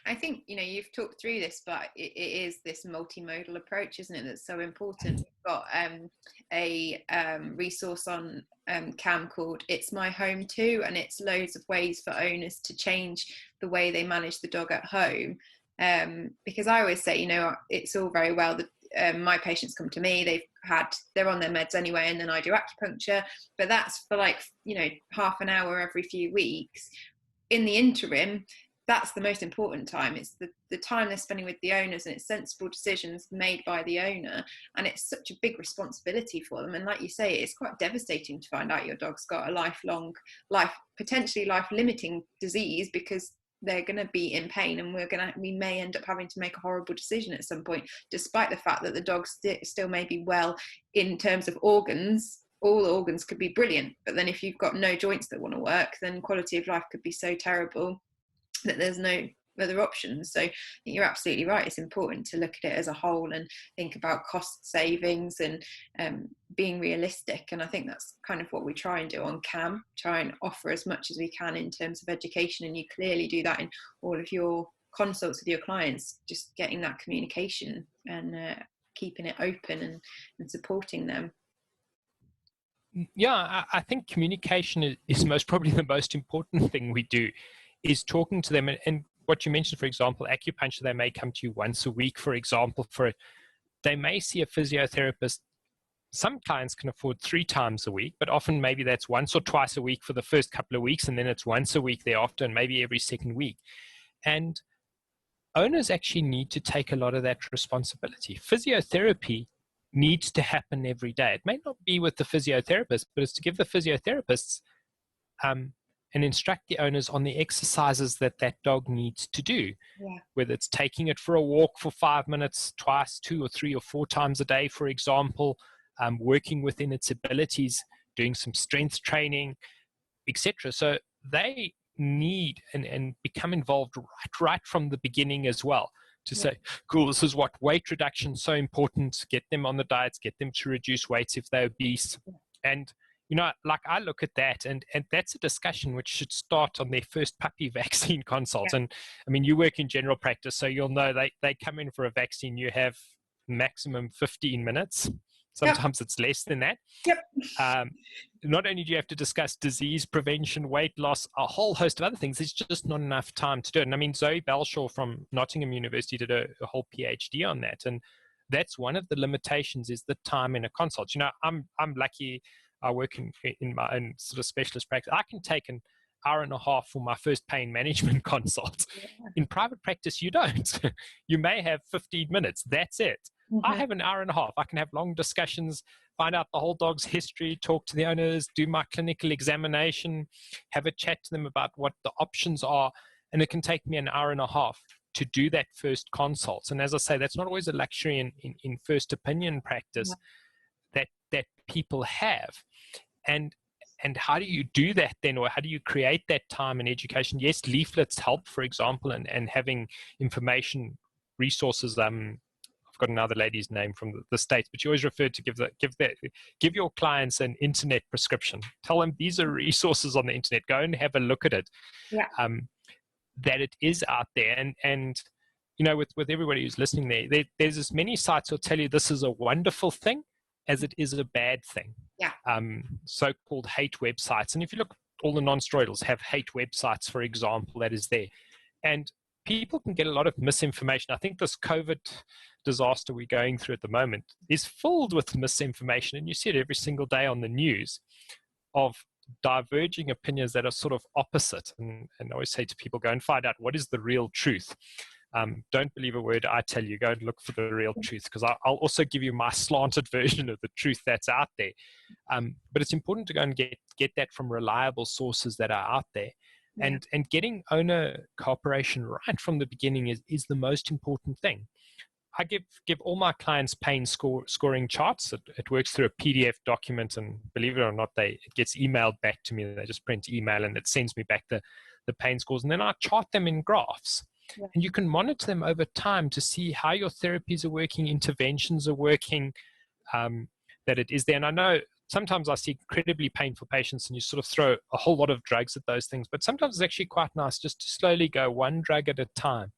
I think, you've talked through this, but it is this multimodal approach, isn't it, that's so important. We've got a resource on CAM called It's My Home Too, and it's loads of ways for owners to change the way they manage the dog at home. Because I always say, it's all very well that my patients come to me, they're on their meds anyway, and then I do acupuncture, but that's for half an hour every few weeks. In the interim, that's the most important time. It's the time they're spending with the owners, and it's sensible decisions made by the owner, and it's such a big responsibility for them. And like you say, it's quite devastating to find out your dog's got a potentially life-limiting disease, because they're going to be in pain, and we may end up having to make a horrible decision at some point, despite the fact that the dog still may be well in terms of organs. All organs could be brilliant, but then if you've got no joints that want to work, then quality of life could be so terrible that there's no other options. So I think you're absolutely right. It's important to look at it as a whole and think about cost savings and being realistic. And I think that's kind of what we try and do on CAM, try and offer as much as we can in terms of education. And you clearly do that in all of your consults with your clients, just getting that communication and keeping it open and supporting them. Yeah, I think communication is probably the most important thing we do, is talking to them. And what you mentioned, for example, acupuncture, they may come to you once a week, for example, they may see a physiotherapist. Some clients can afford 3 times a week, but often maybe that's once or twice a week for the first couple of weeks, and then it's once a week thereafter, and maybe every second week. And owners actually need to take a lot of that responsibility. Physiotherapy needs to happen every day. It may not be with the physiotherapist, but it's to give the physiotherapists and instruct the owners on the exercises that dog needs to do. Yeah. Whether it's taking it for a walk for 5 minutes, twice, 2 or 3 or 4 times a day, for example, working within its abilities, doing some strength training, etc. So they need and become involved right from the beginning as well, to say, cool, this is what weight reduction is so important, get them on the diets, get them to reduce weights if they're obese. And I look at that, and that's a discussion which should start on their first puppy vaccine consult. And I mean, you work in general practice, so you'll know they come in for a vaccine, you have maximum 15 minutes. Sometimes it's less than that. Not only do you have to discuss disease prevention, weight loss, a whole host of other things, there's just not enough time to do it. And I mean, Zoe Belshaw from Nottingham University did a whole PhD on that. And that's one of the limitations, is the time in a consult. I'm lucky. I work in my own sort of specialist practice. I can take an hour and a half for my first pain management consult. In private practice, you don't. You may have 15 minutes. That's it. I have an hour and a half. I can have long discussions, find out the whole dog's history, talk to the owners, do my clinical examination, have a chat to them about what the options are. And it can take me an hour and a half to do that first consult. And as I say, that's not always a luxury in first opinion practice that people have. And how do you do that then, or how do you create that time and education? Yes, leaflets help, for example, and having information resources. I've got another lady's name from the States, but she always referred to give your clients an internet prescription. Tell them these are resources on the internet. Go and have a look at it. That it is out there, and with everybody who's listening, there's as many sites will tell you this is a wonderful thing as it is a bad thing. So-called hate websites. And if you look, all the non-steroidals have hate websites, for example, that is there. And people can get a lot of misinformation. I think this COVID disaster we're going through at the moment is filled with misinformation. And you see it every single day on the news of diverging opinions that are sort of opposite. And I always say to people, go and find out what is the real truth. Don't believe a word I tell you. Go and look for the real truth, because I'll also give you my slanted version of the truth that's out there. But it's important to go and get that from reliable sources that are out there. And getting owner cooperation right from the beginning is the most important thing. I give all my clients pain scoring charts. It works through a PDF document, and believe it or not, it gets emailed back to me. They just print email and it sends me back the pain scores. And then I chart them in graphs. And you can monitor them over time to see how your therapies are working, interventions are working, that it is there. And I know sometimes I see incredibly painful patients and you sort of throw a whole lot of drugs at those things, but sometimes it's actually quite nice just to slowly go one drug at a time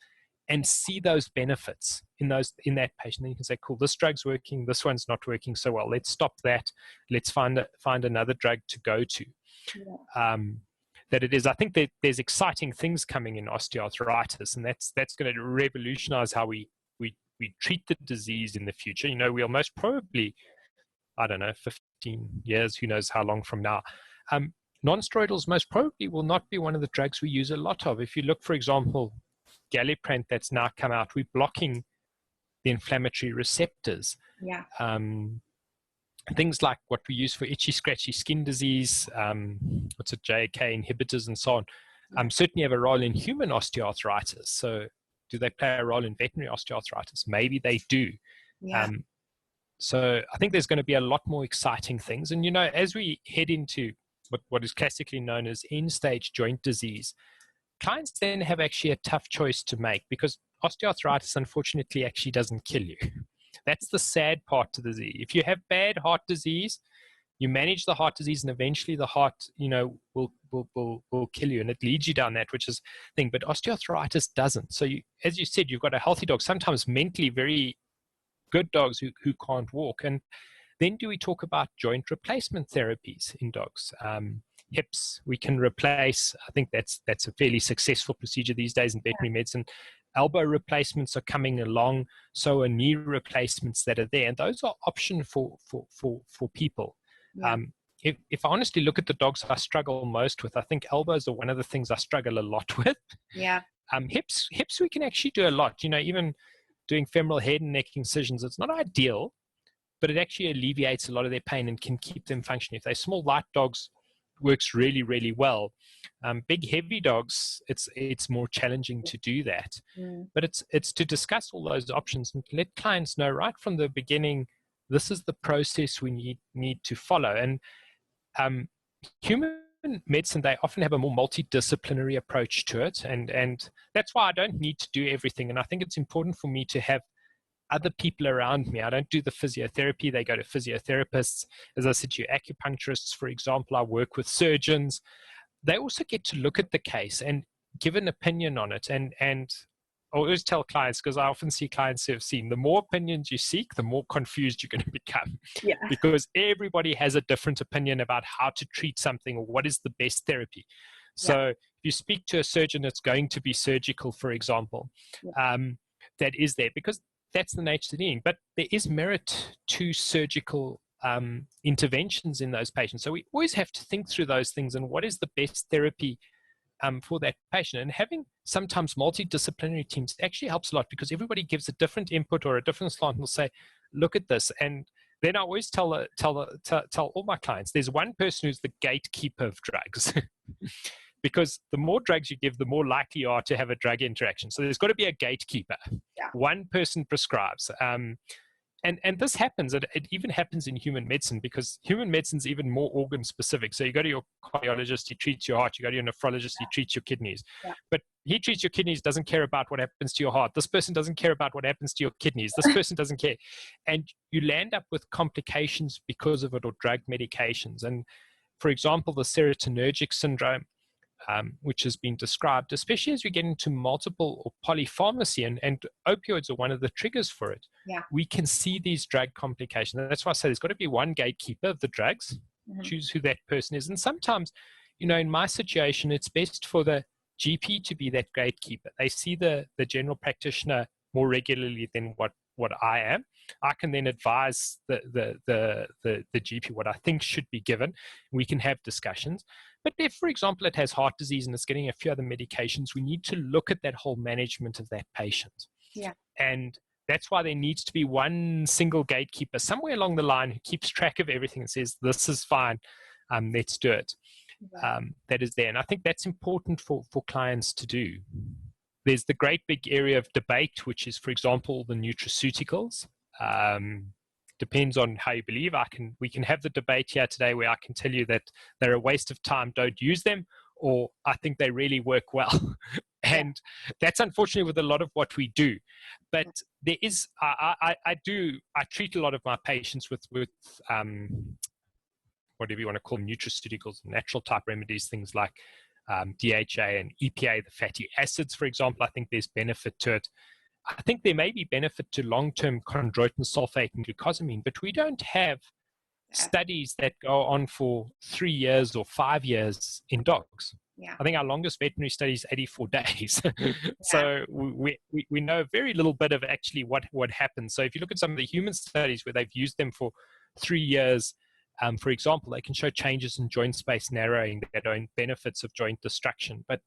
and see those benefits in that patient. Then you can say, cool, this drug's working, this one's not working so well. Let's stop that. Let's find another drug to go to. Yeah. That it is. I think that there's exciting things coming in osteoarthritis, and that's going to revolutionize how we treat the disease in the future. You know, we'll most probably, I don't know, 15 years, who knows how long from now, non-steroidals most probably will not be one of the drugs we use a lot of. If you look, for example, Galiprant that's now come out, we're blocking the inflammatory receptors. Yeah. Things like what we use for itchy, scratchy skin disease, what's it, JAK inhibitors and so on, certainly have a role in human osteoarthritis. So do they play a role in veterinary osteoarthritis? Maybe they do. Yeah. So I think there's going to be a lot more exciting things. And, you know, as we head into what is classically known as end-stage joint disease, clients then have actually a tough choice to make, because osteoarthritis, unfortunately, actually doesn't kill you. That's the sad part to the disease. If you have bad heart disease, you manage the heart disease, and eventually the heart, you know, will kill you, and it leads you down that, which is the thing. But osteoarthritis doesn't. So, as you said, you've got a healthy dog, sometimes mentally very good dogs who can't walk. And then do we talk about joint replacement therapies in dogs? Hips we can replace. I think that's a fairly successful procedure these days in veterinary medicine. Elbow replacements are coming along, so are knee replacements that are there, and those are options for people. Yeah. If I honestly look at the dogs I struggle most with, I think elbows are one of the things I struggle a lot with. Yeah. Hips we can actually do a lot. You know, even doing femoral head and neck incisions, it's not ideal, but it actually alleviates a lot of their pain and can keep them functioning. If they're small, light dogs, works really, really well. Big, heavy dogs, it's more challenging to do that. But it's to discuss all those options and let clients know right from the beginning, this is the process we need to follow. And human medicine, they often have a more multidisciplinary approach to it, and that's why I don't need to do everything. And I think it's important for me to have other people around me. I don't do the physiotherapy. They go to physiotherapists. As I said to you, acupuncturists, for example, I work with surgeons. They also get to look at the case and give an opinion on it. And I always tell clients, because I often see clients who have seen, the more opinions you seek, the more confused you're going to become. Yeah. Because everybody has a different opinion about how to treat something or what is the best therapy. So if you speak to a surgeon that's going to be surgical, for example, that is there, because that's the nature of the being. But there is merit to surgical interventions in those patients. So we always have to think through those things and what is the best therapy for that patient. And having sometimes multidisciplinary teams actually helps a lot, because everybody gives a different input or a different slant and will say, look at this. And then I always tell all my clients, there's one person who's the gatekeeper of drugs. Because the more drugs you give, the more likely you are to have a drug interaction. So there's got to be a gatekeeper. Yeah. One person prescribes. And this happens. It even happens in human medicine, because human medicine is even more organ specific. So you go to your cardiologist, he treats your heart. You go to your nephrologist, he treats your kidneys. Yeah. But he treats your kidneys, doesn't care about what happens to your heart. This person doesn't care about what happens to your kidneys. This person doesn't care. And you land up with complications because of it, or drug medications. And for example, the serotonergic syndrome, which has been described, especially as we get into multiple or polypharmacy, and opioids are one of the triggers for it. Yeah. We can see these drug complications. And that's why I say there's got to be one gatekeeper of the drugs, choose who that person is. And sometimes, you know, in my situation, it's best for the GP to be that gatekeeper. They see the general practitioner more regularly than what I am. I can then advise the GP what I think should be given. We can have discussions. But if, for example, it has heart disease and it's getting a few other medications, we need to look at that whole management of that patient. Yeah. And that's why there needs to be one single gatekeeper somewhere along the line who keeps track of everything and says, this is fine, let's do it. That is there. And I think that's important for clients to do. There's the great big area of debate, which is, for example, the nutraceuticals. Depends on how you believe. We can have the debate here today where I can tell you that they're a waste of time, don't use them, or I think they really work well. And that's unfortunately with a lot of what we do. But there is, I treat a lot of my patients with whatever you want to call them, nutraceuticals, natural type remedies, things like DHA and EPA, the fatty acids, for example. I think there's benefit to it. I think there may be benefit to long-term chondroitin sulfate and glucosamine, but we don't have studies that go on for 3 years or 5 years in dogs. Yeah. I think our longest veterinary study is 84 days. So we know very little bit of actually what happens. So if you look at some of the human studies where they've used them for 3 years, for example, they can show changes in joint space narrowing, that are benefits of joint destruction. But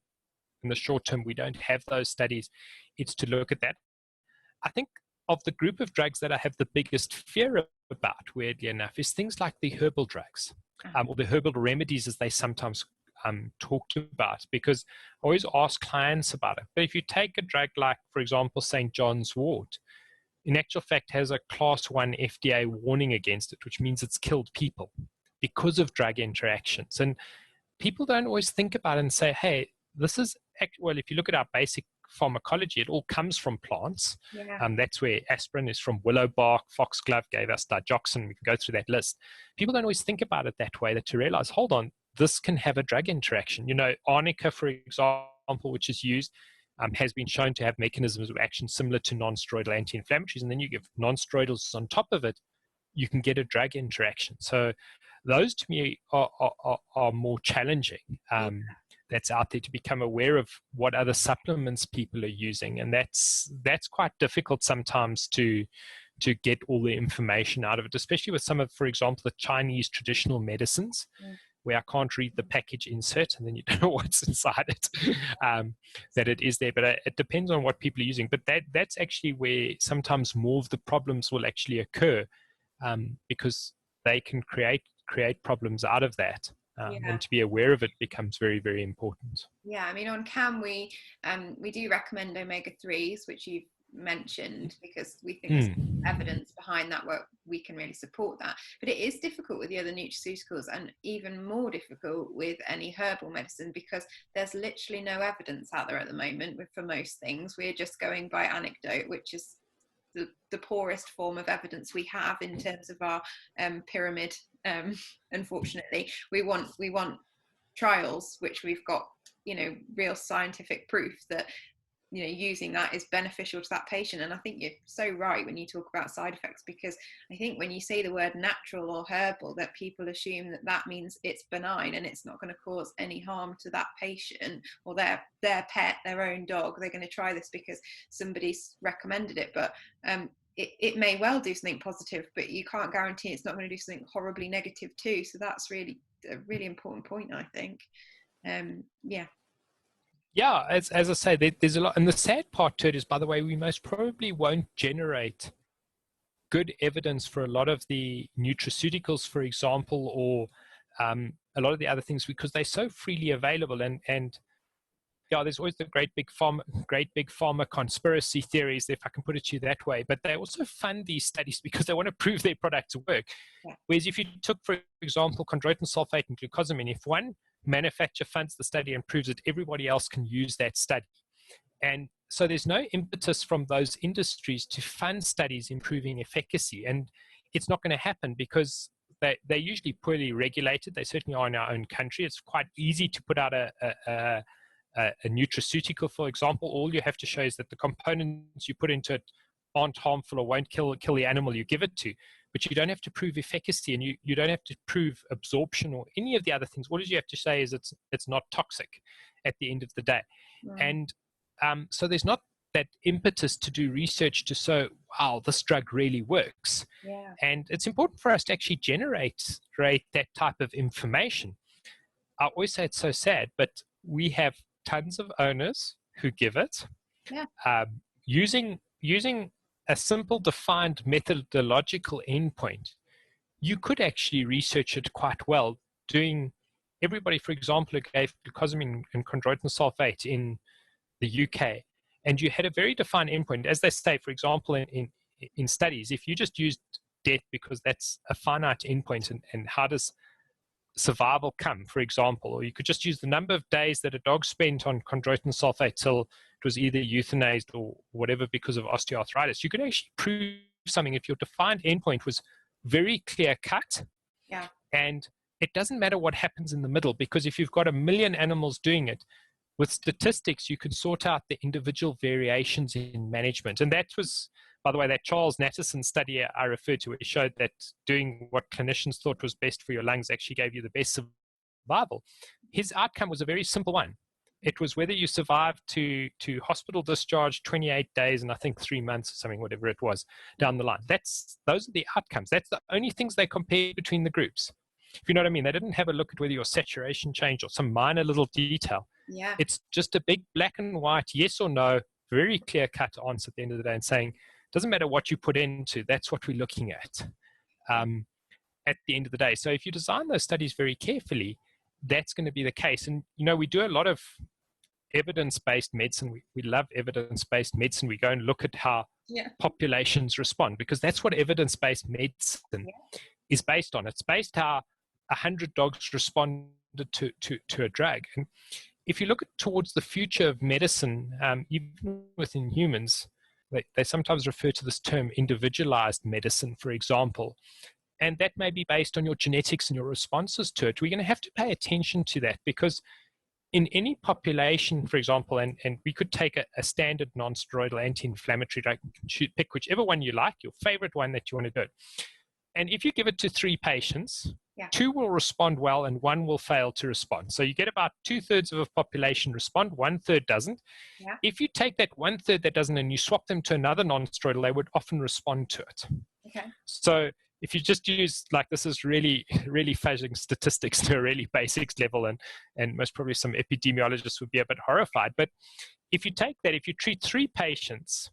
in the short term, we don't have those studies. It's to look at that. I think of the group of drugs that I have the biggest fear about, weirdly enough, is things like the herbal drugs, or the herbal remedies, as they sometimes talked about, because I always ask clients about it. But if you take a drug like, for example, St. John's wort, in actual fact has a class 1 FDA warning against it, which means it's killed people because of drug interactions. And people don't always think about it and say, hey, this is, well, if you look at our basic pharmacology, it all comes from plants. Yeah. That's where aspirin is from willow bark, foxglove gave us digoxin. We can go through that list. People don't always think about it that way, that to realize, hold on, this can have a drug interaction. You know, arnica, for example, which is used, has been shown to have mechanisms of action similar to non-steroidal anti-inflammatories, and then you give non-steroidals on top of it, you can get a drug interaction. So those to me are more challenging. That's out there, to become aware of what other supplements people are using, and that's quite difficult sometimes to get all the information out of it, especially with some of, for example, the Chinese traditional medicines, where I can't read the package insert and then you don't know what's inside it, that it is there. But it depends on what people are using. But that's actually where sometimes more of the problems will actually occur, because they can create problems out of that. And to be aware of it becomes very, very important. Yeah, I mean, on CAM, we do recommend omega-3s, which you've mentioned, because we think there's evidence behind that work, we can really support that. But it is difficult with the other nutraceuticals, and even more difficult with any herbal medicine, because there's literally no evidence out there at the moment for most things. We're just going by anecdote, which is the poorest form of evidence we have in terms of our pyramid. Unfortunately, we want trials, which we've got, you know, real scientific proof that, you know, using that is beneficial to that patient. And I think you're so right when you talk about side effects, because I think when you say the word natural or herbal, that people assume that means it's benign and it's not going to cause any harm to that patient or their pet, their own dog. They're going to try this because somebody's recommended it, but it may well do something positive, but you can't guarantee it's not going to do something horribly negative too. So that's really a really important point, I think. Yeah, as I say, there's a lot. And the sad part to it is, by the way, we most probably won't generate good evidence for a lot of the nutraceuticals, for example, or a lot of the other things, because they're so freely available. And yeah, there's always the great big pharma conspiracy theories, if I can put it to you that way. But they also fund these studies because they want to prove their products work. Yeah. Whereas if you took, for example, chondroitin sulfate and glucosamine, if one manufacturer funds the study and proves it, everybody else can use that study. And so there's no impetus from those industries to fund studies improving efficacy. And it's not going to happen because they're usually poorly regulated. They certainly are in our own country. It's quite easy to put out a nutraceutical, for example. All you have to show is that the components you put into it aren't harmful or won't kill the animal you give it to. But you don't have to prove efficacy, and you don't have to prove absorption or any of the other things. All you have to say is it's not toxic at the end of the day. And so there's not that impetus to do research to say, wow, this drug really works. Yeah. And it's important for us to actually generate that type of information. I always say it's so sad, but we have tons of owners who give it. Yeah. Using a simple defined methodological endpoint, you could actually research it quite well. Doing everybody, for example, who gave glucosamine and chondroitin sulfate in the UK, and you had a very defined endpoint. As they say, for example, in studies, if you just used death because that's a finite endpoint, and how does survival come, for example, or you could just use the number of days that a dog spent on chondroitin sulfate till it was either euthanized or whatever because of osteoarthritis. You could actually prove something if your defined endpoint was very clear cut, yeah, and it doesn't matter what happens in the middle, because if you've got 1 million animals doing it, with statistics, you can sort out the individual variations in management. And that was, by the way, that Charles Natterson study I referred to, it showed that doing what clinicians thought was best for your lungs actually gave you the best survival. His outcome was a very simple one. It was whether you survived to hospital discharge 28 days and I think 3 months or something, whatever it was, down the line. Those are the outcomes. That's the only things they compared between the groups. If you know what I mean, they didn't have a look at whether your saturation changed or some minor little detail. Yeah. It's just a big black and white, yes or no, very clear cut answer at the end of the day, and saying, doesn't matter what you put into, that's what we're looking at the end of the day. So if you design those studies very carefully, that's going to be the case. And, you know, we do a lot of evidence-based medicine. We love evidence-based medicine. We go and look at how populations respond, because that's what evidence-based medicine is based on. It's based how 100 dogs responded to a drug. And if you look towards the future of medicine, even within humans, they sometimes refer to this term individualized medicine, for example. And that may be based on your genetics and your responses to it. We're going to have to pay attention to that, because in any population, for example, and we could take a standard non-steroidal anti-inflammatory drug, pick whichever one you like, your favorite one that you want to do it. And if you give it to 3 patients, 2 will respond well and 1 will fail to respond. So you get about 2/3 of a population respond, 1/3 doesn't. Yeah. If you take that 1/3 that doesn't and you swap them to another non-steroidal, they would often respond to it. Okay. So if you just use, like, this is really, really fudging statistics to a really basics level, and most probably some epidemiologists would be a bit horrified. But if you take that, if you treat 3 patients,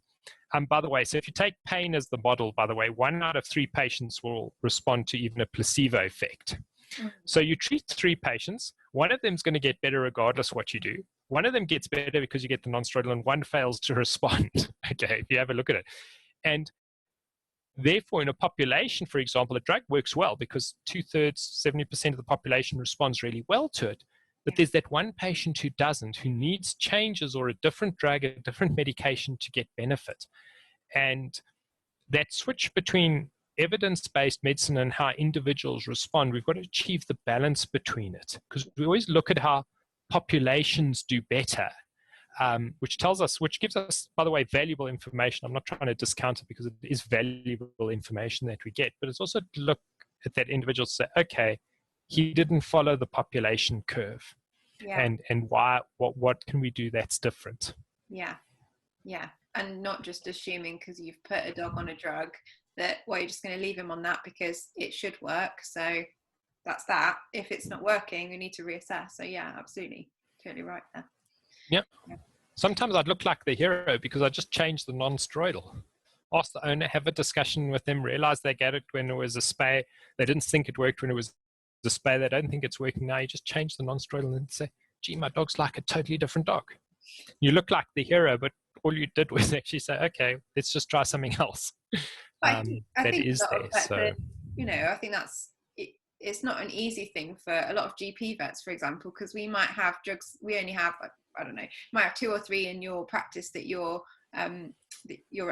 by the way, so if you take pain as the model, by the way, 1 out of 3 patients will respond to even a placebo effect. Mm-hmm. So you treat 3 patients, 1 of them is going to get better regardless what you do. 1 of them gets better because you get the non-steroidal, and 1 fails to respond. Okay, if you have a look at it. And therefore, in a population, for example, a drug works well because 2/3, 70% of the population responds really well to it. But there's that 1 patient who doesn't, who needs changes or a different drug, a different medication to get benefit. And that switch between evidence-based medicine and how individuals respond, we've got to achieve the balance between it, because we always look at how populations do better, which gives us, by the way, valuable information. I'm not trying to discount it, because it is valuable information that we get, but it's also to look at that individual and say, okay, he didn't follow the population curve. Yeah. And why, what can we do that's different? Yeah. Yeah. And not just assuming because you've put a dog on a drug that, well, you're just going to leave him on that because it should work. So that's that. If it's not working, we need to reassess. So yeah, absolutely. Totally right there. Yep. Yeah. Sometimes I'd look like the hero because I just changed the non-steroidal. Ask the owner, have a discussion with them, realize they get it when it was a spay. They didn't think it worked when it was the spay. They don't think it's working now. You just change the non-steroidal and say, gee, my dog's like a totally different dog. You look like the hero, but all you did was actually say, okay, let's just try something else. I think you know, I think that's it's not an easy thing for a lot of GP vets, for example, because we might have drugs, we only have, I don't know, might have 2 or 3 in your practice that you're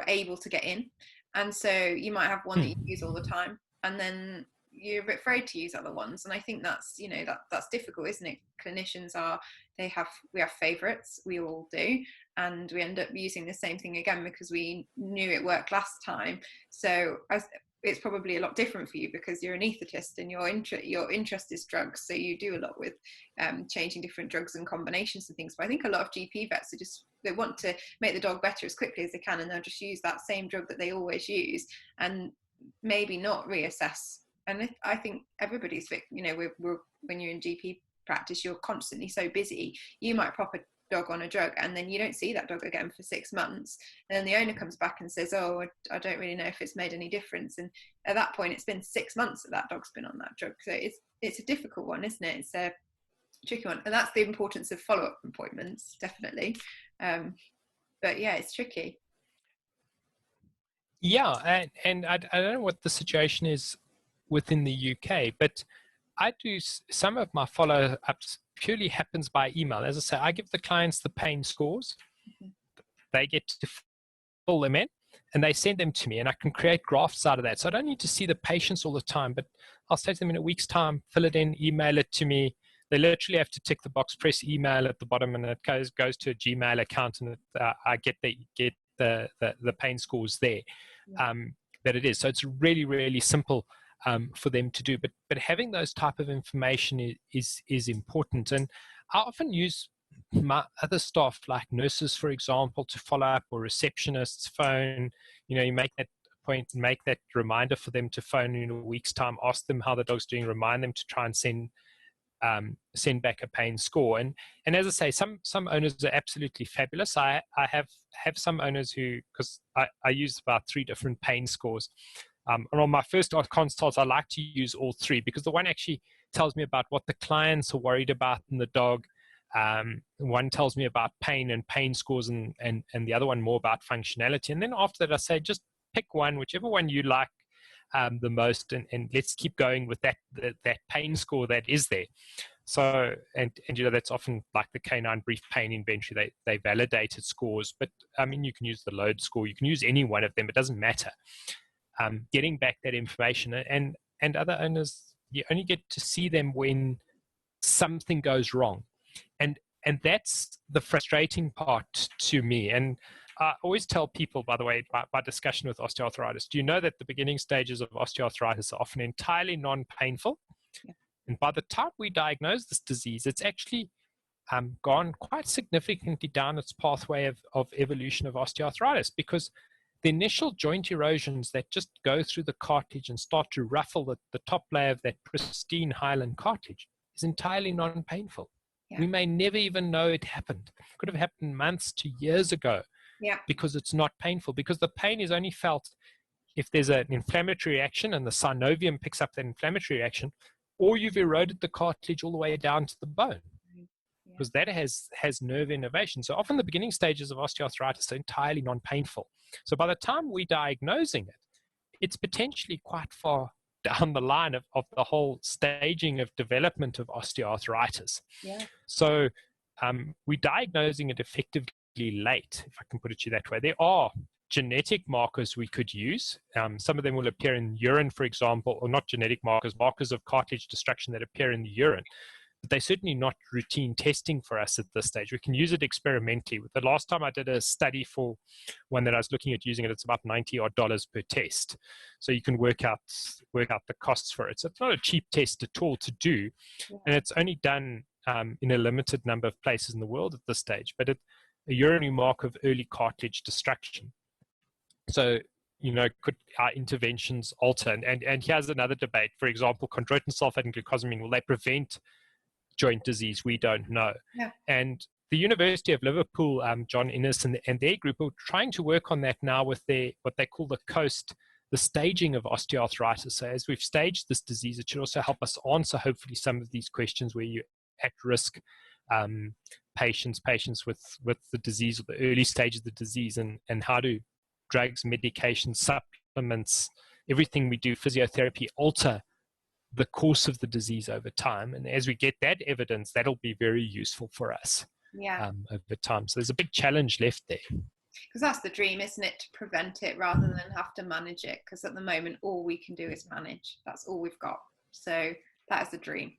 able to get in. And so you might have one that you use all the time, and then you're a bit afraid to use other ones. And I think that's, you know, that's difficult, isn't it? Clinicians we have favorites, we all do, and we end up using the same thing again because we knew it worked last time. So it's probably a lot different for you because you're an anaesthetist and your interest is drugs, so you do a lot with changing different drugs and combinations and things. But I think a lot of GP vets they want to make the dog better as quickly as they can, and they'll just use that same drug that they always use and maybe not reassess. And I think everybody's, you know, when you're in GP practice, you're constantly so busy. You might prop a dog on a drug and then you don't see that dog again for 6 months, and then the owner comes back and says, oh, I don't really know if it's made any difference. And at that point it's been 6 months that dog's been on that drug. So it's a difficult one, isn't it? It's a tricky one, and that's the importance of follow-up appointments, definitely. But yeah, it's tricky. Yeah, and I don't know what the situation is within the UK, but I do some of my follow-ups purely happens by email. As I say, I give the clients the pain scores. Mm-hmm. They get to fill them in and they send them to me, and I can create graphs out of that. So I don't need to see the patients all the time, but I'll say to them in a week's time, fill it in, email it to me. They literally have to tick the box, press email at the bottom, and it goes to a Gmail account, and I get the pain scores there that it is. So it's really, really simple for them to do. But having those type of information is important. And I often use my other staff, like nurses, for example, to follow up, or receptionists phone. You make that point, make that reminder for them to phone in a week's time, ask them how the dog's doing, remind them to try and send back a pain score. And as I say, some owners are absolutely fabulous. I have some owners who, because I use about 3 different pain scores. And on my first consults, I like to use all 3, because the one actually tells me about what the clients are worried about in the dog. One tells me about pain and pain scores, and the other one more about functionality. And then after that, I say, just pick one, whichever one you like the most, and let's keep going with that pain score that is there. So, and that's often like the Canine Brief Pain Inventory. They validated scores, but I mean, you can use the load score, you can use any one of them, it doesn't matter. Getting back that information, and other owners, you only get to see them when something goes wrong, and that's the frustrating part to me. And I always tell people, by the way, by discussion with osteoarthritis, do you know that the beginning stages of osteoarthritis are often entirely non-painful? Yeah. And by the time we diagnose this disease, it's actually gone quite significantly down its pathway of evolution of osteoarthritis, because the initial joint erosions that just go through the cartilage and start to ruffle the top layer of that pristine hyaline cartilage is entirely non-painful. Yeah. We may never even know it happened. It could have happened months to years ago. Yeah. Because it's not painful, because the pain is only felt if there's an inflammatory reaction and the synovium picks up that inflammatory reaction, or you've eroded the cartilage all the way down to the bone, because that has nerve innervation. So often the beginning stages of osteoarthritis are entirely non-painful. So by the time we're diagnosing it, it's potentially quite far down the line of the whole staging of development of osteoarthritis. Yeah. So we're diagnosing it effectively late, if I can put it to you that way. There are genetic markers we could use. Some of them will appear in urine, for example, or not genetic markers of cartilage destruction that appear in the urine. But they're certainly not routine testing for us at this stage. We can use it experimentally. The last time I did a study for one that I was looking at using it, it's about $90 odd per test. So you can work out the costs for it. So it's not a cheap test at all to do. Yeah. And it's only done in a limited number of places in the world at this stage. But a urinary mark of early cartilage destruction. So, could our interventions alter? And here's another debate. For example, chondroitin sulfate and glucosamine, will they prevent joint disease? We don't know. Yeah. And the University of Liverpool, John Innes and their group are trying to work on that now with what they call the staging of osteoarthritis. So as we've staged this disease, it should also help us answer, hopefully, some of these questions where you're at risk patients with the disease, or the early stage of the disease, and how do drugs, medications, supplements, everything we do, physiotherapy, alter the course of the disease over time. And as we get that evidence, that'll be very useful for us over time. So there's a big challenge left there. Because that's the dream, isn't it? To prevent it rather than have to manage it. Because at the moment, all we can do is manage. That's all we've got. So that is the dream.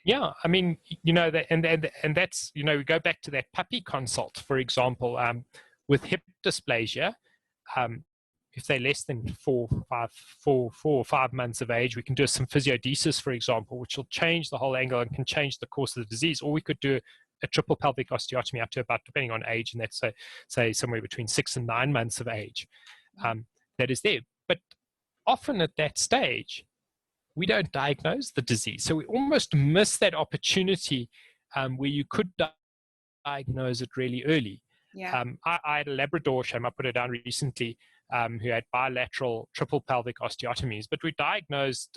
Yeah, I mean, and that's, we go back to that puppy consult, for example, with hip dysplasia. If they're less than 4 or 5 months of age, we can do some physiodesis, for example, which will change the whole angle and can change the course of the disease. Or we could do a triple pelvic osteotomy up to about, depending on age, and that's say somewhere between 6 and 9 months of age. That is there. But often at that stage, we don't diagnose the disease. So we almost miss that opportunity where you could diagnose it really early. Yeah. I had a Labrador, I put her down recently, who had bilateral triple pelvic osteotomies, but we diagnosed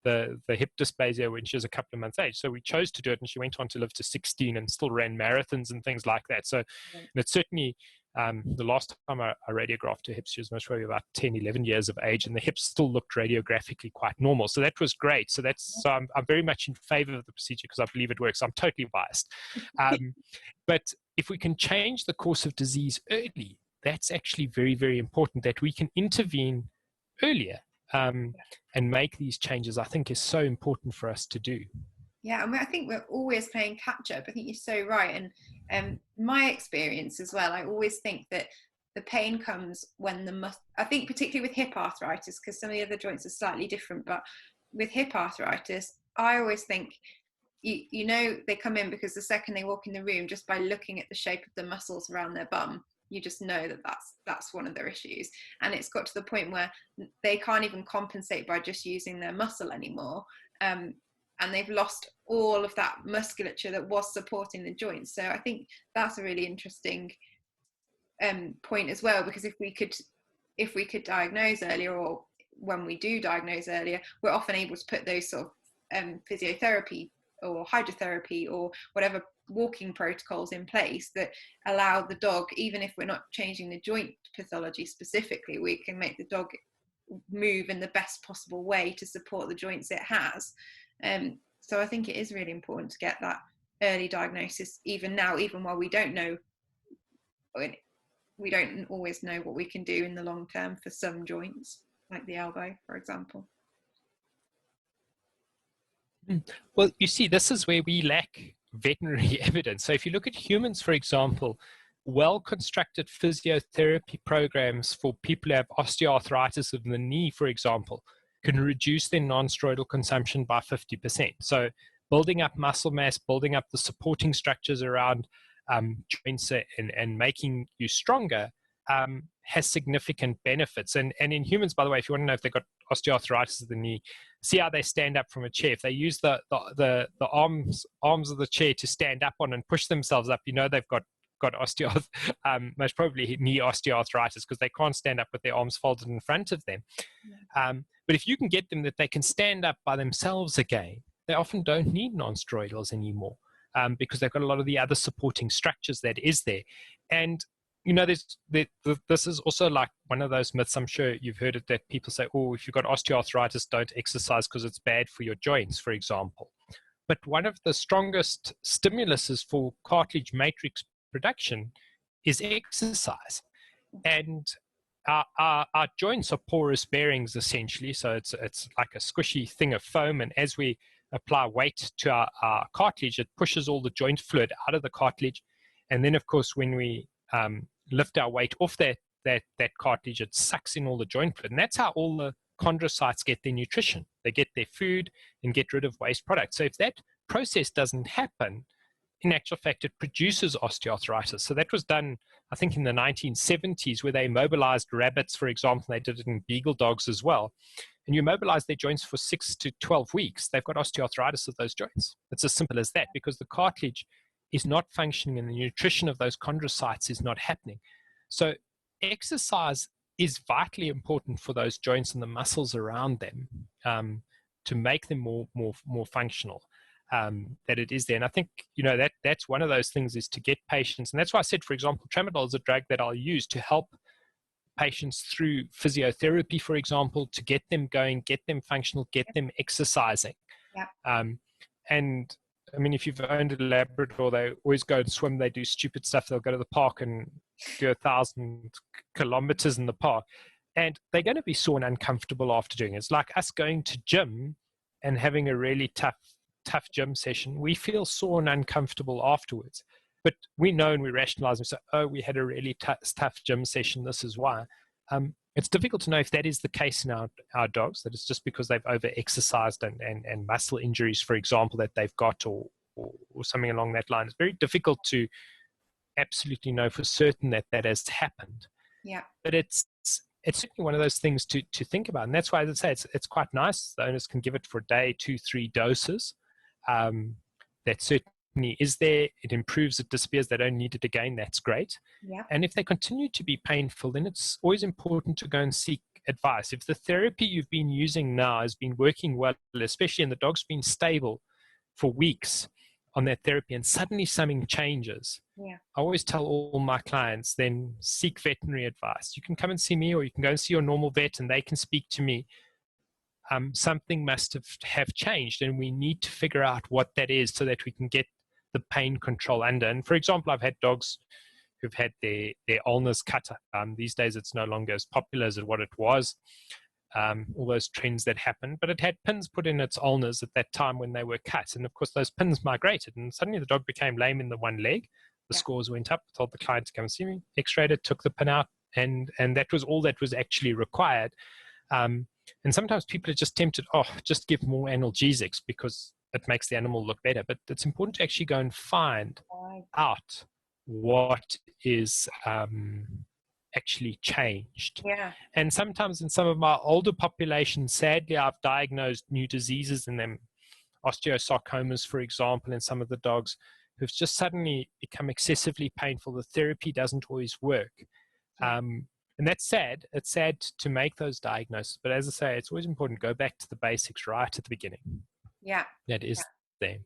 the hip dysplasia when she was a couple of months age. So we chose to do it, and she went on to live to 16 and still ran marathons and things like that. So and it's certainly, the last time I radiographed her hips, she was most probably about 10, 11 years of age, and the hips still looked radiographically quite normal. So that was great. So I'm very much in favor of the procedure because I believe it works. I'm totally biased. But if we can change the course of disease early, that's actually very, very important, that we can intervene earlier and make these changes, I think is so important for us to do. Yeah, I mean, I think we're always playing catch up. I think you're so right. And my experience as well, I always think that the pain comes when I think particularly with hip arthritis, because some of the other joints are slightly different, but with hip arthritis, I always think, you know, they come in because the second they walk in the room, just by looking at the shape of the muscles around their bum, you just know that that's one of their issues. And it's got to the point where they can't even compensate by just using their muscle anymore. And they've lost all of that musculature that was supporting the joints. So I think that's a really interesting point as well, because if we could diagnose earlier, or when we do diagnose earlier, we're often able to put those sort of physiotherapy or hydrotherapy or whatever walking protocols in place that allow the dog, even if we're not changing the joint pathology specifically, we can make the dog move in the best possible way to support the joints it has. So I think it is really important to get that early diagnosis, even now, even while we don't always know what we can do in the long term for some joints, like the elbow, for example. Well, you see, this is where we lack veterinary evidence. So if you look at humans, for example, well-constructed physiotherapy programs for people who have osteoarthritis of the knee, for example, can reduce their non-steroidal consumption by 50%. So building up muscle mass, building up the supporting structures around joints and making you stronger has significant benefits. And in humans, by the way, if you want to know if they've got osteoarthritis of the knee, see how they stand up from a chair. If they use the arms of the chair to stand up on and push themselves up, you know they've got most probably knee osteoarthritis, because they can't stand up with their arms folded in front of them. But if you can get them that they can stand up by themselves again, they often don't need non-steroidals anymore, because they've got a lot of the other supporting structures that is there. And you know, this is also like one of those myths, I'm sure you've heard it, that people say, oh, if you've got osteoarthritis, don't exercise because it's bad for your joints, for example. But one of the strongest stimuluses for cartilage matrix production is exercise. And our joints are porous bearings, essentially. So it's like a squishy thing of foam. And as we apply weight to our cartilage, it pushes all the joint fluid out of the cartilage. And then, of course, when we lift our weight off that cartilage, it sucks in all the joint fluid. And that's how all the chondrocytes get their nutrition. They get their food and get rid of waste products. So if that process doesn't happen, in actual fact, it produces osteoarthritis. So that was done, I think, in the 1970s, where they immobilized rabbits, for example. They did it in beagle dogs as well. And you immobilize their joints for 6 to 12 weeks, they've got osteoarthritis of those joints. It's as simple as that, because the cartilage is not functioning and the nutrition of those chondrocytes is not happening. So exercise is vitally important for those joints and the muscles around them, to make them more functional, that it is there. And I think, you know, that's one of those things, is to get patients. And that's why I said, for example, tramadol is a drug that I'll use to help patients through physiotherapy, for example, to get them going, get them functional, get them exercising. Yeah. And I mean, if you've owned a Labrador, they always go and swim. They do stupid stuff. They'll go to the park and do 1,000 kilometers in the park. And they're going to be sore and uncomfortable after doing it. It's like us going to gym and having a really tough gym session. We feel sore and uncomfortable afterwards. But we know and we rationalize and say, oh, we had a really tough gym session. This is why. It's difficult to know if that is the case in our dogs, that it's just because they've over-exercised and muscle injuries, for example, that they've got, or something along that line. It's very difficult to absolutely know for certain that has happened. Yeah. But it's certainly one of those things to think about. And that's why, as I say, it's quite nice. The owners can give it for a day, 2-3 doses. That certainly is there. It improves, it disappears. They don't need it again. That's great. Yeah. And if they continue to be painful, then it's always important to go and seek advice. If the therapy you've been using now has been working well, especially, and the dog's been stable for weeks on that therapy, and suddenly something changes, yeah, I always tell all my clients, then seek veterinary advice. You can come and see me, or you can go and see your normal vet and they can speak to me. Something must have changed, and we need to figure out what that is so that we can get the pain control under. And for example, I've had dogs who've had their ulnars cut. These days it's no longer as popular as what it was. all those trends that happened, but it had pins put in its ulnars at that time when they were cut. And of course, those pins migrated, and suddenly the dog became lame in the one leg. The scores went up, told the client to come see me, x-rayed it, took the pin out, and that was all that was actually required. And sometimes people are just tempted, just give more analgesics because it makes the animal look better. But it's important to actually go and find out what is actually changed. And sometimes in some of my older populations, sadly, I've diagnosed new diseases in them, osteosarcomas, for example, in some of the dogs who've just suddenly become excessively painful. The therapy doesn't always work. And that's sad. It's sad to make those diagnoses. But as I say, it's always important to go back to the basics right at the beginning. That is them.